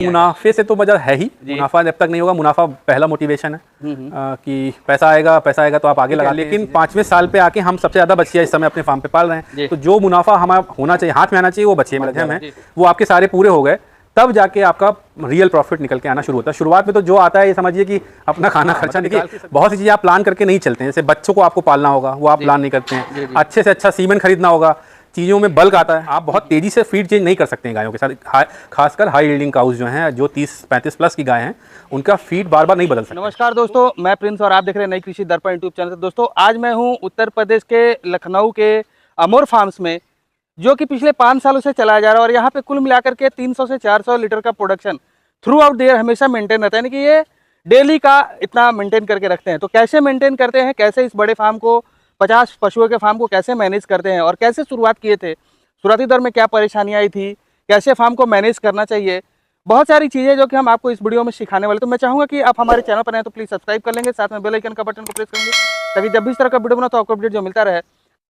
मुनाफे से तो मजा है ही, मुनाफा जब तक नहीं होगा, मुनाफा पहला मोटिवेशन है कि पैसा आएगा तो आप आगे लगा। लेकिन 5वें साल पे आके हम सबसे ज्यादा बछिया इस समय अपने फार्म पे पाल रहे हैं, तो जो मुनाफा हमारा होना चाहिए, हाथ में आना चाहिए, वो बछिया माध्यम है, वो आपके सारे पूरे हो गए, तब जाके आपका रियल प्रॉफिट निकल के आना शुरू होता है। शुरुआत में तो जो आता है ये समझिए कि अपना खाना खर्चा, देखिए बहुत सी चीजें आप प्लान करके नहीं चलते हैं, जैसे बच्चों को आपको पालना होगा, वो आप प्लान नहीं करते हैं, अच्छे से अच्छा सीमेंट खरीदना होगा, चीज़ों में बल्क आता है, आप बहुत तेज़ी से फीड चेंज नहीं कर सकते हैं गायों के साथ, खासकर हाई यील्डिंग काउज जो हैं, जो 30-35 प्लस की गाय हैं, उनका फीड बार बार नहीं बदल सकते। नमस्कार दोस्तों, मैं प्रिंस और आप देख रहे हैं नई कृषि दर्पण यूट्यूब चैनल। दोस्तों आज मैं हूं उत्तर प्रदेश के लखनऊ के अमोर फार्म्स में, जो कि पिछले 5 सालों से चलाया जा रहा है, और यहाँ पे कुल मिलाकर के 300 से 400 लीटर का प्रोडक्शन थ्रू आउट ईयर हमेशा मेंटेन रहता है, यानी कि ये डेली का इतना मेंटेन करके रखते हैं। तो कैसे मेंटेन करते हैं, कैसे इस बड़े फार्म को, 50 पशुओं के फार्म को कैसे मैनेज करते हैं, और कैसे शुरुआत किए थे, शुरुआती दौर में क्या परेशानियां आई थी, कैसे फार्म को मैनेज करना चाहिए, बहुत सारी चीज़ें जो कि हम आपको इस वीडियो में सिखाने वाले। तो मैं चाहूँगा कि आप हमारे चैनल पर आए तो प्लीज़ सब्सक्राइब कर लेंगे, साथ में बेल आइकन का बटन को प्रेस करेंगे, ताकि जब भी इस तरह का वीडियो बना तो आपको अपडेट जो मिलता रहे।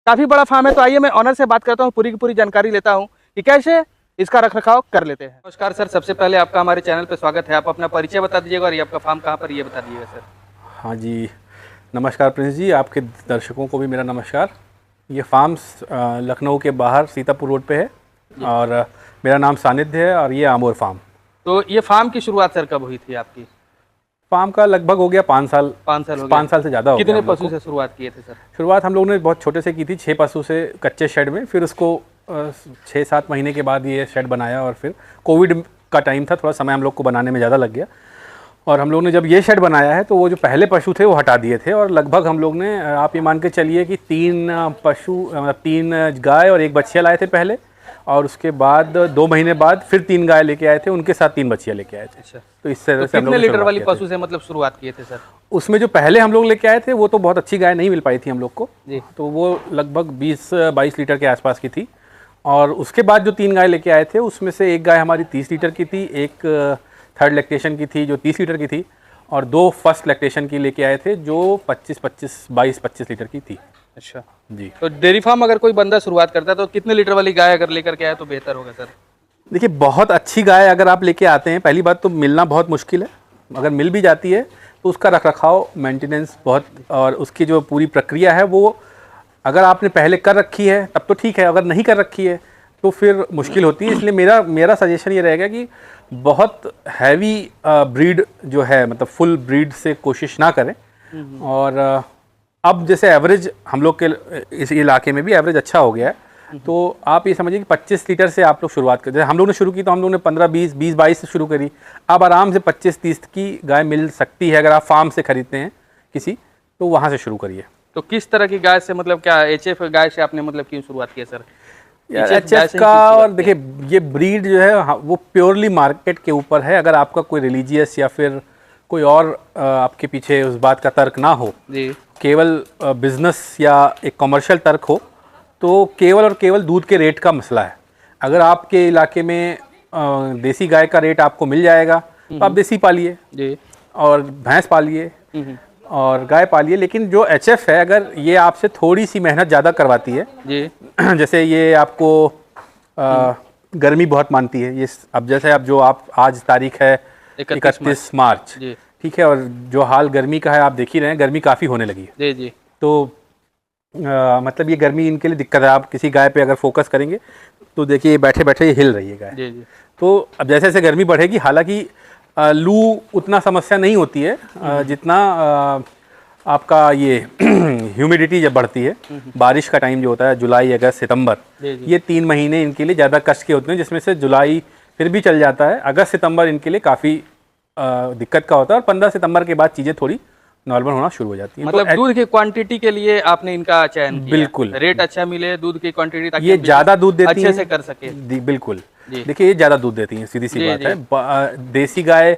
काफ़ी बड़ा फार्म है, तो आइए मैं ऑनर से बात करता हूँ, पूरी की पूरी जानकारी लेता हूँ कि कैसे इसका रखरखाव कर लेते हैं। नमस्कार सर, सबसे पहले आपका हमारे चैनल पर स्वागत है। आप अपना परिचय बता दीजिएगा और ये आपका फार्म कहाँ पर, ये बता दीजिएगा सर। हाँ जी, नमस्कार प्रिंस जी, आपके दर्शकों को भी मेरा नमस्कार। ये फार्म्स लखनऊ के बाहर सीतापुर रोड पे है, और मेरा नाम सानिध्य है, और ये आमोर फार्म। तो ये फार्म की शुरुआत सर कब हुई थी आपकी? फार्म का लगभग हो गया 5 साल। 5 साल हो गया। 5 साल से ज़्यादा हो गया। कितने पशु से शुरुआत किए थे सर? शुरुआत हम लोगों ने बहुत छोटे से की थी, 6 पशु से कच्चे शेड में, फिर उसको 6-7 महीने के बाद ये शेड बनाया, और फिर कोविड का टाइम था, थोड़ा समय हम लोग को बनाने में ज़्यादा लग गया, और हम लोग ने जब ये शेड बनाया है तो वो जो पहले पशु थे वो हटा दिए थे, और लगभग हम लोग ने, आप ये मान के चलिए कि 3 पशु, मतलब 3 गाय और 1 बछिया लाए थे पहले, और उसके बाद 2 महीने बाद फिर 3 गाय लेके आए थे, उनके साथ 3 बछिया लेके आए थे। अच्छा, तो इस तरह से हम लोग कितने लीटर वाली पशु से मतलब शुरुआत किए थे सर? उसमें जो पहले हम लोग लेके आए थे वो तो बहुत अच्छी गाय नहीं मिल पाई थी हम लोग को जी, तो वो लगभग 20-22 लीटर के आसपास की थी, और उसके बाद जो 3 गाय लेके आए थे उसमें से 1 गाय हमारी 30 लीटर की थी, 1 थर्ड लैक्टेशन की थी जो 30 लीटर की थी, और 2 फर्स्ट लैक्टेशन की लेके आए थे जो 22-25 लीटर की थी। अच्छा जी। तो डेयरी फार्म अगर कोई बंदा शुरुआत करता है तो कितने लीटर वाली गाय अगर लेकर के आए तो बेहतर होगा सर? देखिए, बहुत अच्छी गाय अगर आप लेके आते हैं, पहली बात तो मिलना बहुत मुश्किल है, अगर मिल भी जाती है तो उसका रखरखाव, मेंटेनेंस बहुत, और उसकी जो पूरी प्रक्रिया है वो अगर आपने पहले कर रखी है तब तो ठीक है, अगर नहीं कर रखी है तो फिर मुश्किल होती है। इसलिए मेरा सजेशन ये रहेगा कि बहुत हैवी ब्रीड जो है, मतलब फुल ब्रीड से कोशिश ना करें, और अब जैसे एवरेज हम लोग के इस इलाके में भी एवरेज अच्छा हो गया है, तो आप ये समझिए कि 25 लीटर से आप लोग शुरुआत करें। जैसे हम लोग ने शुरू की तो हम लोग ने 15-20, 20-22 से शुरू करी, अब आराम से 25-30 की गाय मिल सकती है अगर आप फार्म से खरीदते हैं किसी, तो वहाँ से शुरू करिए। तो किस तरह की गाय से, मतलब क्या HF गाय से आपने मतलब क्यों शुरुआत की है सर? HF का, और देखिए ये ब्रीड जो है वो प्योरली मार्केट के ऊपर है, अगर आपका कोई रिलीजियस या फिर कोई और आपके पीछे उस बात का तर्क ना हो जी, केवल बिजनेस या एक कमर्शियल तर्क हो, तो केवल और केवल दूध के रेट का मसला है। अगर आपके इलाके में देसी गाय का रेट आपको मिल जाएगा तो आप देसी पालिए जी, और भैंस पालिए और गाय पालिए, लेकिन जो HF है अगर ये आपसे थोड़ी सी मेहनत ज़्यादा करवाती है जी, जैसे ये आपको गर्मी बहुत मानती है, ये अब जैसे अब जो आप आज तारीख है 31 मार्च, ठीक है, और जो हाल गर्मी का है आप देख ही रहे हैं, गर्मी काफ़ी होने लगी है जी जी, तो मतलब ये गर्मी इनके लिए दिक्कत है। आप किसी गाय पे अगर फोकस करेंगे तो देखिए ये बैठे बैठे ये हिल रही है गाय जी जी, तो अब जैसे जैसे गर्मी बढ़ेगी, हालांकि लू उतना समस्या नहीं होती है जितना आपका ये ह्यूमिडिटी जब बढ़ती है, बारिश का टाइम जो होता है जुलाई, अगस्त, सितंबर, ये 3 महीने इनके लिए ज़्यादा कष्ट के होते हैं, जिसमें से जुलाई फिर भी चल जाता है, अगस्त सितंबर इनके लिए काफ़ी दिक्कत का होता है, और 15 सितंबर के बाद चीज़ें थोड़ी नॉर्मल होना शुरू हो जाती है। मतलब तो दूध की क्वांटिटी के लिए आपने इनका चयन किया, बिल्कुल, रेट अच्छा मिले, दूध की क्वांटिटी, ताकि ये ज़्यादा दूध देती अच्छे से कर सके। बिल्कुल, देखिए ये ज़्यादा दूध देती हैं, सीधी सी बात है। देसी गाय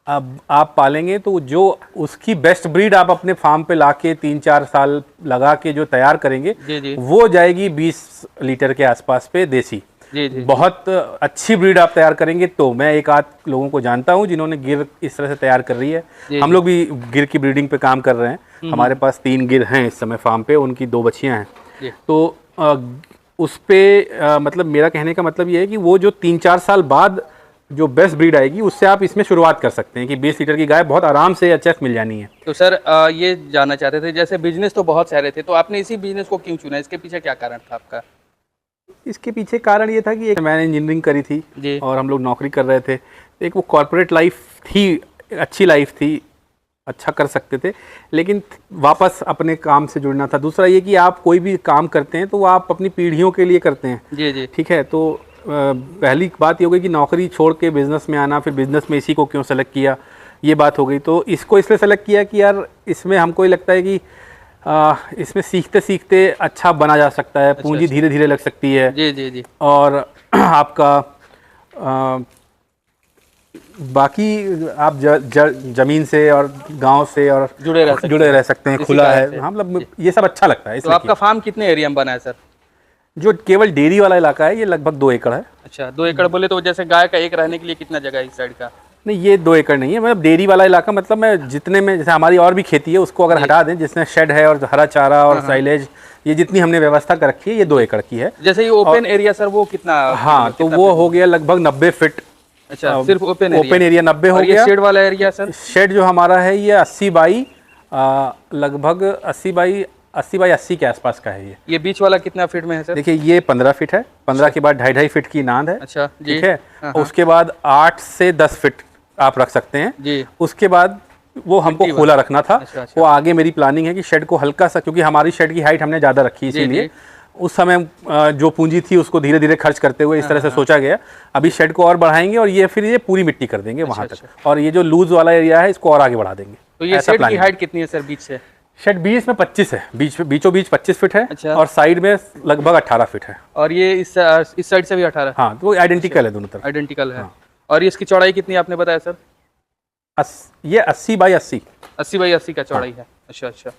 अब आप पालेंगे तो जो उसकी बेस्ट ब्रीड आप अपने फार्म पे लाके 3-4 साल लगा के जो तैयार करेंगे वो जाएगी 20 लीटर के आसपास पे देसी। बहुत अच्छी ब्रीड आप तैयार करेंगे तो, मैं एक आध लोगों को जानता हूं जिन्होंने गिर इस तरह से तैयार कर रही है, हम लोग भी गिर की ब्रीडिंग पे काम कर रहे हैं, हमारे पास 3 गिर हैं इस समय फार्म पे, उनकी 2 बच्चियां हैं, तो उस पे मतलब मेरा कहने का मतलब ये है कि वो जो 3-4 साल बाद जो बेस्ट ब्रीड आएगी उससे आप इसमें शुरुआत कर सकते हैं कि 20 लीटर की गाय बहुत आराम से एचएफ मिल जानी है। तो सर ये जानना चाहते थे, जैसे बिजनेस तो बहुत सारे थे, तो आपने इसी बिजनेस को क्यों चुना, इसके पीछे क्या कारण था आपका? इसके पीछे कारण ये था कि मैंने इंजीनियरिंग करी थी जी। और हम लोग नौकरी कर रहे थे। एक वो कॉर्पोरेट लाइफ थी, अच्छी लाइफ थी, अच्छा कर सकते थे, लेकिन वापस अपने काम से जुड़ना था। दूसरा ये कि आप कोई भी काम करते हैं तो वो आप अपनी पीढ़ियों के लिए करते हैं। जी जी। ठीक है, तो पहली बात ये हो गई कि नौकरी छोड़ के बिज़नेस में आना, फिर बिज़नेस में इसी को क्यों सेलेक्ट किया, ये बात हो गई। तो इसको इसलिए सेलेक्ट किया कि यार इसमें हमको ये लगता है कि इसमें सीखते सीखते अच्छा बना जा सकता है, पूंजी धीरे धीरे लग सकती है। जी जी जी। और आपका बाकी आप जमीन से और गांव से और जुड़े रह सकते हैं, खुला है। हाँ, मतलब ये सब अच्छा लगता है। तो आपका फार्म कितने एरिया में बना है सर? जो केवल डेयरी वाला इलाका है ये लगभग 2 एकड़ है। अच्छा, 2 एकड़ बोले तो जैसे गाय का एक रहने के लिए कितना जगह है इस साइड का? नहीं, ये 2 एकड़ नहीं है, मतलब डेयरी वाला इलाका, मतलब मैं जितने में, जैसे हमारी और भी खेती है उसको अगर हटा दें, जिसमें शेड है और हरा चारा और साइलेज, ये जितनी हमने व्यवस्था कर रखी है, ये 2 एकड़ की है। जैसे ये ओपन एरिया सर वो कितना? हाँ, तो वो हो गया लगभग 90 फीट। अच्छा, सिर्फ ओपन एरिया 90 हो गया। शेड वाला एरिया सर? शेड जो हमारा है ये 80 बाई लगभग 80 बाई 80 के आसपास का है। ये बीच वाला कितना फीट में है सर? देखिए ये 15 फीट है, 15 के बाद 2.5 फीट की नांद है। अच्छा जी। ठीक है, उसके बाद 8 से 10 फीट आप रख सकते हैं जी। उसके बाद वो हमको खोला रखना था। अच्छा। वो आगे मेरी प्लानिंग है कि शेड को हल्का सा, क्योंकि हमारी शेड की हाइट हमने ज़्यादा रखी, इसीलिए उस समय जो पूंजी थी उसको धीरे धीरे खर्च करते हुए इस तरह से सोचा गया। अभी शेड को और बढ़ाएंगे और ये फिर ये पूरी मिट्टी कर देंगे वहाँ तक, और ये जो लूज वाला एरिया है इसको और आगे बढ़ा देंगे। तो ये शेड की हाइट कितनी है सर बीच से? शेड बीच में 25 है, बीचों बीच 25 फीट है। अच्छा। और साइड में लगभग 18 फीट है। और ये इस साइड से भी 18? हाँ, तो आइडेंटिकल है दोनों तरफ। आइडेंटिकल है। और इसकी चौड़ाई कितनी आपने बताया सर? ये 80 बाई 80 बाई 80 का चौड़ाई है। अच्छा अच्छा।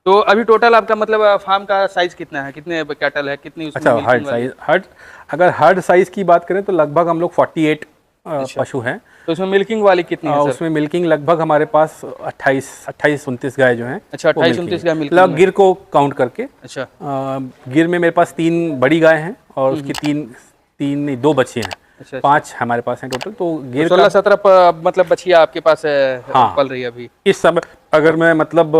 तो अभी टोटल आपका मतलब फार्म का साइज कितना है, कितने कैटल है, कितनी उसमें? अच्छा, हर्ड साइज, अगर हर्ड साइज की बात करें तो लगभग हम लोग 48 पशु हैं। तो इसमें मिल्किंग वाली कितनी है सर? उसमें मिल्किंग लगभग हमारे पास 28-29 गाय जो हैं। अच्छा, 28-29 गाय मिल्किंग, गिर को काउंट करके। अच्छा। गिर में मेरे पास 3 बड़ी गाय हैं और उसकी 2 बच्चियां हैं। अच्छा, 5 हमारे पास हैं टोटल। तो गिर 16-17 मतलब बच्चियां आपके पास है। हाँ, पल रही है अभी इस समय। अगर मैं मतलब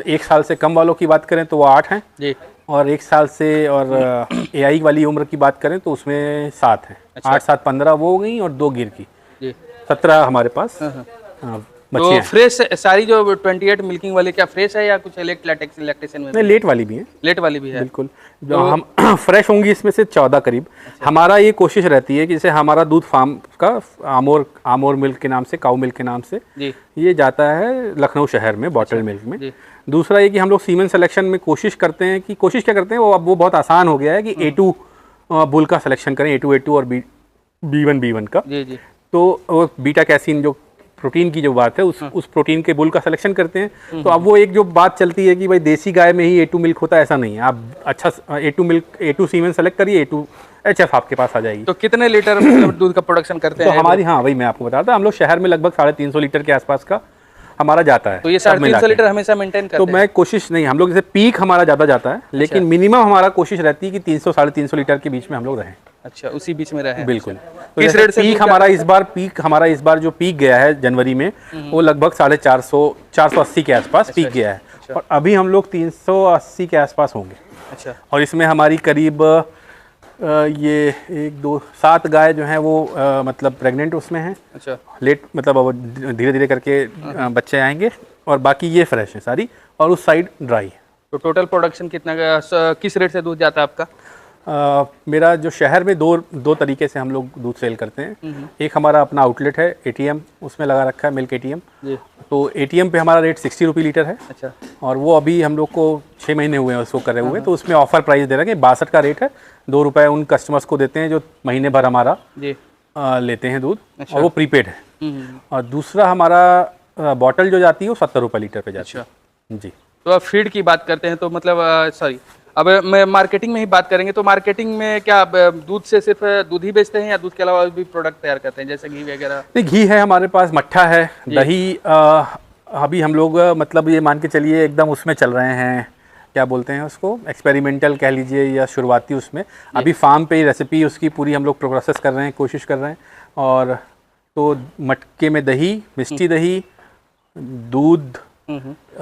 1 साल से कम वालों की बात करें तो वो 8 हैं जी, और 1 साल से और AI वाली उम्र की बात करें तो उसमें 7 हैं। अच्छा। 8, 7, 15 वो हो गई और 2 गिर की जी, 17 हमारे पास तो फ्रेश सारी जो 28 मिल्किंग वाली क्या फ्रेश है या कुछ लैक्टेशन में? नहीं, लेट वाली भी है। लेट वाली भी है, बिल्कुल। जो हम फ्रेश होंगी इसमें से 14 करीब। अच्छा। हमारा ये कोशिश रहती है कि जैसे हमारा दूध फार्म का आमोर मिल्क के नाम से, काऊ मिल्क के नाम से जी, ये जाता है लखनऊ शहर में बॉटल मिल्क में जी। दूसरा ये कि हम लोग सीमेन सिलेक्शन में कोशिश करते हैं कि क्या करते हैं वो बहुत आसान हो गया है कि A2 बुल का सिलेक्शन करें, A2 और B1 का जी जी। तो बीटा कैसीन जो प्रोटीन की जो बात है उस प्रोटीन के बुल का सिलेक्शन करते हैं। तो अब वो एक जो बात चलती है कि भाई देसी गाय में ही A2 मिल्क होता है, ऐसा नहीं है। आप अच्छा A2 मिल्क, A2 सीमेन सेलेक्ट करिए, A2 HF आपके पास आ जाएगी। तो कितने लीटर मतलब दूध का प्रोडक्शन करते हैं? तो हमारी, हाँ वही मैं आपको बता रहा था, हम लोग शहर में लगभग 350 लीटर के आसपास का हमारा जाता है। तो ये 350 लीटर हमेशा मेंटेन करते हैं? तो मैं कोशिश नहीं, हम लोग जैसे पीक हमारा ज़्यादा जाता है, लेकिन मिनिमम हमारा कोशिश रहती है कि 300-350 लीटर के बीच में हम लोग रहें। अच्छा, उसी बीच में रहे? बिल्कुल। तो किस रेट से पीक हमारा इस बार जो पीक गया है जनवरी में, वो लगभग 480 के आसपास पीक गया है। और अभी हम लोग 380 के आसपास होंगे। अच्छा। और इसमें हमारी करीब ये 1, 2, 7 गाय जो हैं वो मतलब प्रेग्नेंट उसमें हैं। अच्छा। लेट मतलब अब धीरे धीरे करके बच्चे आएंगे, और बाकी ये फ्रेश है सारी, और उस साइड ड्राई है। तो टोटल प्रोडक्शन कितना किस रेट से दूध जाता है आपका? मेरा जो शहर में दो तरीके से हम लोग दूध सेल करते हैं। एक हमारा अपना आउटलेट है ATM, उसमें लगा रखा है मिल्क ATM जी। तो ATM पे हमारा रेट 60 रुपये लीटर है। अच्छा। और वो अभी हम लोग को 6 महीने हुए हैं उसको करे हुए, तो उसमें ऑफर प्राइस दे रहे हैं। 62 का रेट है, 2 रुपये उन कस्टमर्स को देते हैं जो महीने भर हमारा जी लेते हैं दूध। अच्छा। और वो प्रीपेड है। और दूसरा हमारा बॉटल जो जाती है वो 70 रुपये लीटर पे जाती है। अच्छा जी। तो अब फीड की बात करते हैं, तो मतलब सॉरी, अब मैं मार्केटिंग में ही बात करेंगे। तो मार्केटिंग में क्या दूध से सिर्फ दूध ही बेचते हैं या दूध के अलावा भी प्रोडक्ट तैयार करते हैं, जैसे घी वगैरह? नहीं, घी है हमारे पास, मट्ठा है, दही। अभी हम लोग मतलब ये मान के चलिए एकदम उसमें चल रहे हैं, क्या बोलते हैं उसको, एक्सपेरिमेंटल कह लीजिए या शुरुआती उसमें। अभी फार्म पे ही रेसिपी उसकी पूरी हम लोग प्रोसेस कर रहे हैं, कोशिश कर रहे हैं। और तो मटके में दही, मिष्टी दही, दूध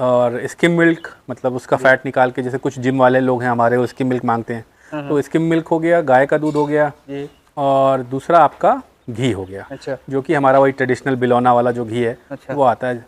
और स्किम मिल्क, मतलब उसका फैट निकाल के, जैसे कुछ जिम वाले लोग हैं हमारे वो स्किम मिल्क मांगते हैं, तो स्किम मिल्क हो गया, गाय का दूध हो गया, और दूसरा आपका घी हो गया। अच्छा। जो कि हमारा वही ट्रेडिशनल बिलौना वाला जो घी है। अच्छा। वो आता है।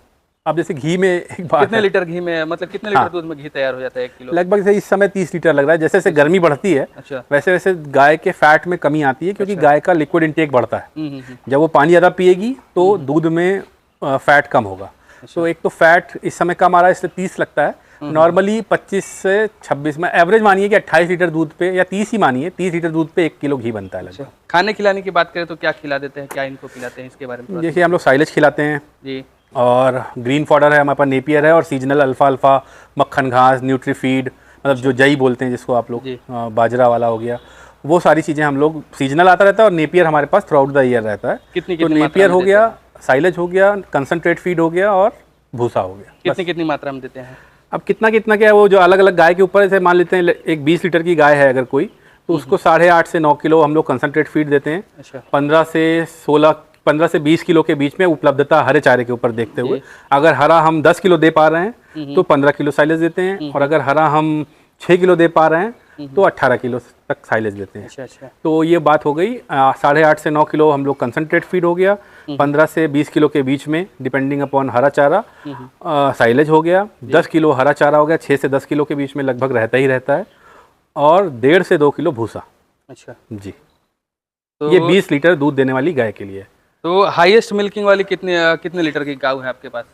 अब जैसे घी में एक बात, कितने लीटर घी में, मतलब कितने लीटर दूध में घी तैयार हो जाता है 1 किलो? लगभग से इस समय 30 लीटर लग रहा है। जैसे जैसे गर्मी बढ़ती है, अच्छा, वैसे वैसे गाय के फैट में कमी आती है, क्योंकि गाय का लिक्विड इंटेक बढ़ता है। जब वो पानी ज़्यादा पिएगी तो दूध में फैट कम होगा। तो एक तो फैट इस समय कम आ रहा है, इसलिए 30 लगता है। नॉर्मली 25 से 26 में एवरेज मानिए कि 28 लीटर दूध पे, या 30 ही मानिए, 30 लीटर दूध पे 1 किलो घी बनता है लगभग। खाने खिलाने की बात करें तो क्या खिला देते हैं, क्या इनको खिलाते हैं, इसके बारे में? देखिए, हम लोग साइलेज खिलाते हैं जी, और ग्रीन फॉडर है हमारे पास, नेपियर है, और सीजनल अल्फा, मक्खन घास, न्यूट्री फीड, मतलब जो जई बोलते हैं जिसको आप लोग, बाजरा वाला हो गया, वो सारी चीज़ें हम लोग सीजनल आता रहता है। और नेपियर हमारे pass through out the year रहता है। तो नेपियर हो गया, साइलेज हो गया, कंसनट्रेट फीड हो गया, और भूसा हो गया। कितनी मात्रा में देते हैं? अब कितना क्या है, वो जो अलग अलग गाय के ऊपर, जैसे मान लेते हैं एक 20 लीटर की गाय है अगर कोई, तो उसको 8.5 से 9 किलो हम लोग कंसनट्रेट फीड देते हैं। अच्छा। 15 से 20 किलो के बीच में उपलब्धता हरे चारे के ऊपर देखते हुए। अगर हरा हम 10 किलो दे पा रहे हैं तो 15 किलो साइलेज देते हैं, और अगर हरा हम 6 किलो दे पा रहे हैं तो 18 किलो तक साइलेज देते हैं। अच्छा। तो ये बात हो गई। 8.5 से 9 किलो हम लोग कंसनट्रेट फीड हो गया, 15 से 20 किलो के बीच में डिपेंडिंग अपॉन हरा चारा साइलेज हो गया, 10 किलो हरा चारा हो गया, 6 से 10 किलो के बीच में लगभग रहता ही रहता है, और 1.5 से 2 किलो भूसा। अच्छा जी। तो ये 20 लीटर दूध देने वाली गाय के लिए। तो हाईएस्ट मिल्किंग वाली कितने लीटर की गाय है आपके पास?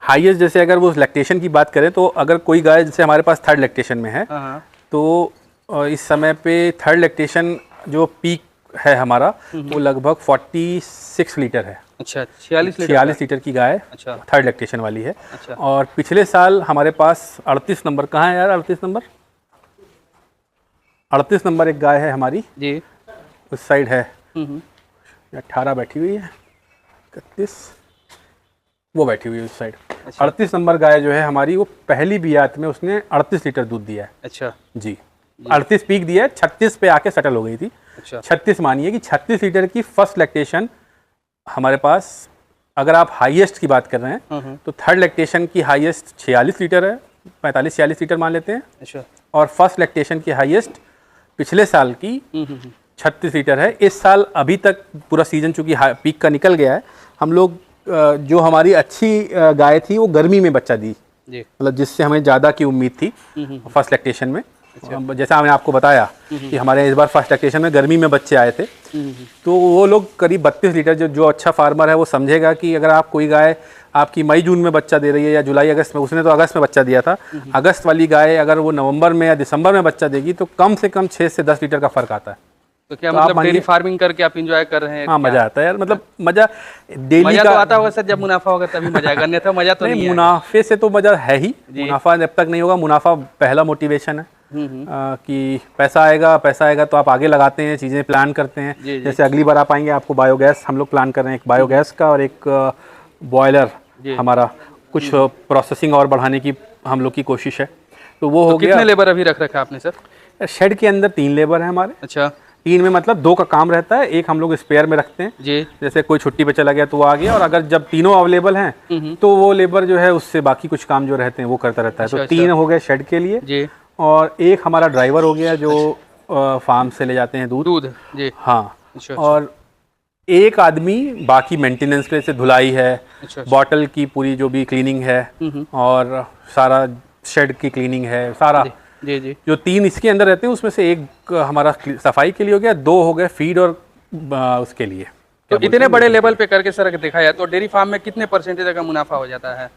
हाईएस्ट, जैसे अगर वो लैक्टेशन की बात करें तो अगर कोई गाय जैसे हमारे पास 3rd लैक्टेशन में है, तो इस समय पे 3rd लैक्टेशन जो पीक है हमारा, वो लगभग 46 लीटर है। अच्छा, 46 लीटर की गाय। अच्छा। 3rd लैक्टेशन वाली है। अच्छा। और पिछले साल हमारे पास 38 नंबर, कहाँ है यार 38 नंबर? 38 नंबर एक गाय है हमारी जी, उस साइड है। 18 बैठी हुई है, 31 वो बैठी हुई है उस साइड। अच्छा। 38 नंबर गाय जो है हमारी, वो पहली बियात में उसने 38 लीटर दूध दिया है। अच्छा जी। 38 पीक दिया है, 36 पे आके सेटल हो गई थी। अच्छा। 36 मानिए कि 36 लीटर की फर्स्ट लैक्टेशन हमारे पास। अगर आप हाईएस्ट की बात कर रहे हैं तो 3rd लैक्टेशन की हाईएस्ट 46 लीटर है, 45-46 लीटर मान लेते हैं। अच्छा। और फर्स्ट लैक्टेशन की हाईएस्ट पिछले साल की 36 लीटर है। इस साल अभी तक पूरा सीजन चूंकि पीक का निकल गया है, हम लोग जो हमारी अच्छी गाय थी वो गर्मी में बच्चा दी, मतलब जिससे हमें ज़्यादा की उम्मीद थी फर्स्ट लैक्टेशन में। अच्छा। जैसा हमने आपको बताया कि हमारे इस बार फर्स्ट लैक्टेशन में गर्मी में बच्चे आए थे, तो वो लोग करीब 32 लीटर, जो अच्छा फार्मर है वो समझेगा कि अगर आप कोई गाय आपकी मई जून में बच्चा दे रही है या जुलाई अगस्त में, उसने तो अगस्त में बच्चा दिया था, अगस्त वाली गाय अगर वो नवंबर में या दिसंबर में बच्चा देगी तो कम से कम 6 से 10 लीटर का फर्क आता है। तो क्या मतलब डेयरी फार्मिंग करके आप एंजॉय कर रहे हैं? हाँ, मजा आता है यार, मतलब मजा डेली का तो आता होगा सर, जब मुनाफा होगा तभी मजा आएगा, अन्यथा मजा तो नहीं। मुनाफे से तो मजा है ही, मुनाफा जब तक नहीं होगा, मुनाफा पहला मोटिवेशन है कि पैसा आएगा तो आप आगे लगाते हैं, चीज़ें प्लान करते हैं। जैसे अगली बार आप आएंगे, आपको बायोगैस हम लोग प्लान कर रहे हैं, एक बायोगैस का और एक बॉयलर हमारा, कुछ प्रोसेसिंग और बढ़ाने की हम लोग की कोशिश है। तो वो हो गया। कितने लेबर अभी रख रखा आपने सर? शेड के अंदर 3 लेबर हैं हमारे। अच्छा। 3 में मतलब 2 का काम रहता है, एक हम लोग स्पेयर में रखते हैं जी। जैसे कोई छुट्टी पे चला गया तो वो आ गया, और अगर जब तीनों अवेलेबल हैं तो वो लेबर जो है उससे बाकी कुछ काम जो रहते हैं वो करता रहता है। तो 3 हो गए शेड के लिए जी। और एक हमारा ड्राइवर हो गया जो फार्म से ले जाते हैं दूध जी। हाँ। और एक आदमी बाकी मेंटेनेंस पे, जैसे धुलाई है, बॉटल की पूरी जो भी क्लीनिंग है, और सारा शेड की क्लीनिंग है, सारा जी जी। जो 3 इसके अंदर रहते हैं उसमें से एक हमारा सफाई के लिए हो गया, 2 हो गए फीड और उसके लिए। तो इतने बड़े लेवल पे करके सर देखा जाए तो डेयरी फार्म में कितने परसेंटेज का मुनाफा हो जाता है?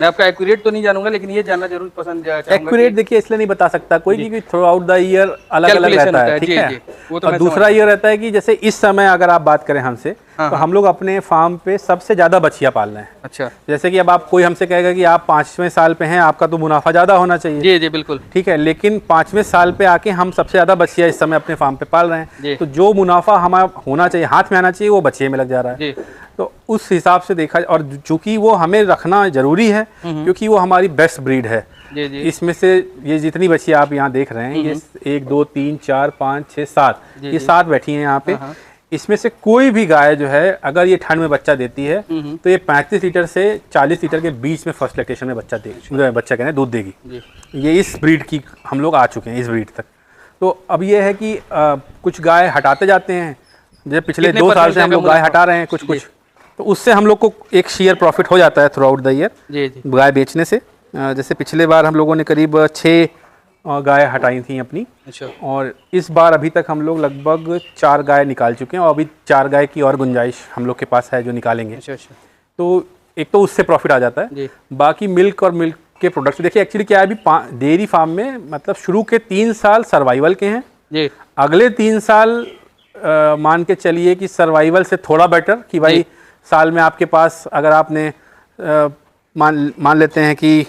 मैं आपका एक्यूरेट तो नहीं जानूंगा, लेकिन ये जानना जरूर पसंद है। एक्यूरेट देखिए इसलिए नहीं बता सकता कोई, क्योंकि थ्रू आउट द ईयर अलग अलग रहता है, ठीक है। और दूसरा ये रहता है कि जैसे इस समय अगर आप बात करें हमसे, तो हम लोग अपने फार्म पे सबसे ज्यादा बछिया पाल रहे हैं। अच्छा। जैसे कि अब आप कोई हमसे कहेगा कि आप 5वें साल पे हैं, आपका तो मुनाफा ज्यादा होना चाहिए। जी जी बिल्कुल ठीक है, लेकिन 5वें साल पे आके हम सबसे ज्यादा बछिया इस समय अपने फार्म पे पाल रहे हैं। तो जो मुनाफा हमारा होना चाहिए, हाथ में आना चाहिए, वो बछिए में लग जा रहा है। तो उस हिसाब से देखा, और चूंकि वो हमें रखना जरूरी है क्योंकि वो हमारी बेस्ट ब्रीड है। जी जी। इसमें से ये जितनी बछिया आप यहाँ देख रहे हैं, ये 1 2 3 4 5 6 7, ये 7 बैठी हैं यहाँ पे। इसमें से कोई भी गाय जो है अगर ये ठंड में बच्चा देती है तो ये 35 लीटर से 40 लीटर के बीच में फर्स्ट लैक्टेशन में बच्चा देगी, बच्चा कहने दूध देगी। ये इस ब्रीड की हम लोग आ चुके हैं, इस ब्रीड तक। तो अब ये है कि कुछ गाय हटाते जाते हैं, जैसे पिछले 2 साल से हम लोग गाय हटा रहे हैं कुछ तो उससे हम लोग को एक शेयर प्रॉफिट हो जाता है थ्रू आउट द ईयर गाय बेचने से। जैसे पिछले बार हम लोगों ने करीब 6 गाय हटाई थी अपनी। अच्छा। और इस बार अभी तक हम लोग लगभग 4 गाय निकाल चुके हैं और अभी 4 गाय की और गुंजाइश हम लोग के पास है जो निकालेंगे। अच्छा। तो एक तो उससे प्रॉफिट आ जाता है। बाकी मिल्क और मिल्क के प्रोडक्ट्स देखिए एक्चुअली क्या है, अभी डेयरी फार्म में मतलब शुरू के 3 साल सर्वाइवल के हैं, अगले 3 साल मान के चलिए कि सर्वाइवल से थोड़ा बेटर कि भाई साल में आपके पास अगर आपने मान लेते हैं कि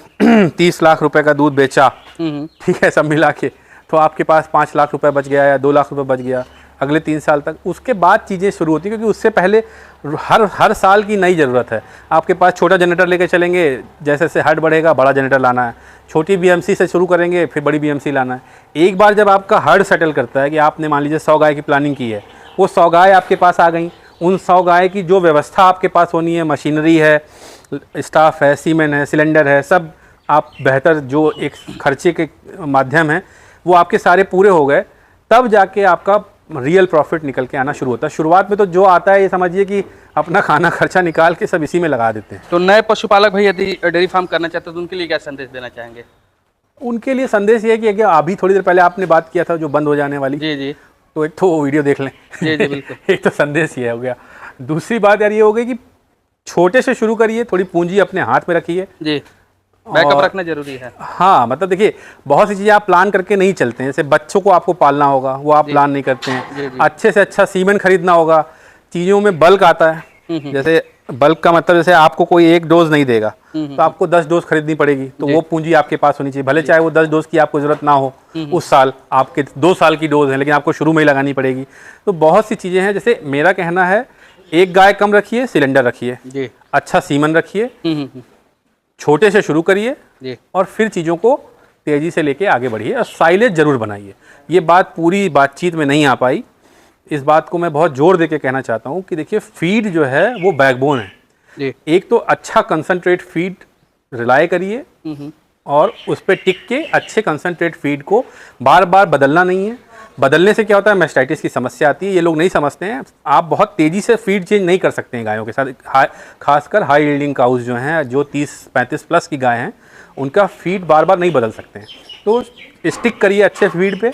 30 लाख रुपए का दूध बेचा, ठीक है, सब मिला के, तो आपके पास 5 लाख रुपए बच गया या 2 लाख रुपए बच गया अगले 3 साल तक। उसके बाद चीज़ें शुरू होती हैं, क्योंकि उससे पहले हर साल की नई ज़रूरत है। आपके पास छोटा जनरेटर लेके चलेंगे, जैसे जैसे हर्ड बढ़ेगा बड़ा जनरेटर लाना है, छोटी बीएमसी से शुरू करेंगे फिर बड़ी बीएमसी लाना है। एक बार जब आपका हर्ड सेटल करता है कि आपने मान लीजिए 100 गाय की प्लानिंग की है, वो 100 गाय आपके पास आ गई, उन 100 गाय की जो व्यवस्था आपके पास होनी है, मशीनरी है, स्टाफ है, सीमेन है, सिलेंडर है, सब आप बेहतर जो एक खर्चे के माध्यम है वो आपके सारे पूरे हो गए, तब जाके आपका रियल प्रॉफिट निकल के आना शुरू होता है। शुरुआत में तो जो आता है ये समझिए कि अपना खाना खर्चा निकाल के सब इसी में लगा देते हैं। तो नए पशुपालक भाई यदि डेयरी फार्म करना चाहते हैं तो उनके लिए क्या संदेश देना चाहेंगे? उनके लिए संदेश ये है कि अभी थोड़ी देर पहले आपने बात किया था जो बंद हो जाने वाली, जी, तो एक तो वो वीडियो देख लें। जी, बिल्कुल। एक तो संदेश ये हो गया। दूसरी बात यार ये हो गई कि छोटे से शुरू करिए, थोड़ी पूंजी अपने हाथ में रखिए, जी, बैकअप रखना जरूरी है। हाँ, मतलब देखिए बहुत सी चीज़ें आप प्लान करके नहीं चलते हैं, जैसे बच्चों को आपको पालना होगा वो आप प्लान नहीं करते हैं। अच्छे से अच्छा सीमेंट खरीदना होगा, चीज़ों में बल्क आता है, जैसे बल्क का मतलब जैसे आपको कोई 1 डोज नहीं देगा तो आपको 10 डोज खरीदनी पड़ेगी, तो वो पूंजी आपके पास होनी चाहिए, भले चाहे वो 10 डोज की आपको ज़रूरत ना हो उस साल, आपके 2 साल की डोज है लेकिन आपको शुरू में ही लगानी पड़ेगी। तो बहुत सी चीज़ें हैं, जैसे मेरा कहना है 1 गाय कम रखिए, सिलेंडर रखिए, अच्छा सीमन रखिए, छोटे से शुरू करिए और फिर चीज़ों को तेज़ी से लेके आगे बढ़िए और साइलेज ज़रूर बनाइए। ये बात पूरी बातचीत में नहीं आ पाई, इस बात को मैं बहुत जोर दे के कहना चाहता हूँ कि देखिए फीड जो है वो बैकबोन है। एक तो अच्छा कंसंट्रेट फीड रिलाय करिए और उस पर टिक के अच्छे कंसंट्रेट फीड को बार बार बदलना नहीं है। बदलने से क्या होता है, मैस्टाइटिस की समस्या आती है, ये लोग नहीं समझते हैं। आप बहुत तेज़ी से फीड चेंज नहीं कर सकते हैं गायों के साथ, खासकर हाई यील्डिंग काउज जो हैं, जो 30-35 प्लस की गाय हैं, उनका फीड बार बार नहीं बदल सकते हैं। तो स्टिक करिए अच्छे फीड पे,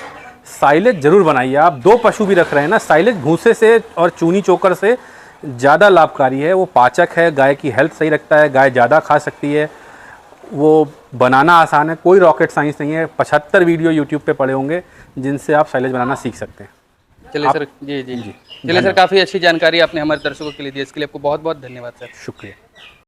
साइलेज ज़रूर बनाइए। आप 2 पशु भी रख रहे हैं ना, साइलेज भूसे से और चूनी चोकर से ज़्यादा लाभकारी है, वो पाचक है, गाय की हेल्थ सही रखता है, गाय ज़्यादा खा सकती है, वो बनाना आसान है, कोई रॉकेट साइंस नहीं है। 75 वीडियो यूट्यूब पे पड़े होंगे जिनसे आप साइलेज बनाना सीख सकते हैं। चलिए सर, जी, चलिए सर, काफ़ी अच्छी जानकारी आपने हमारे दर्शकों के लिए दी, इसके लिए आपको बहुत बहुत धन्यवाद सर। शुक्रिया।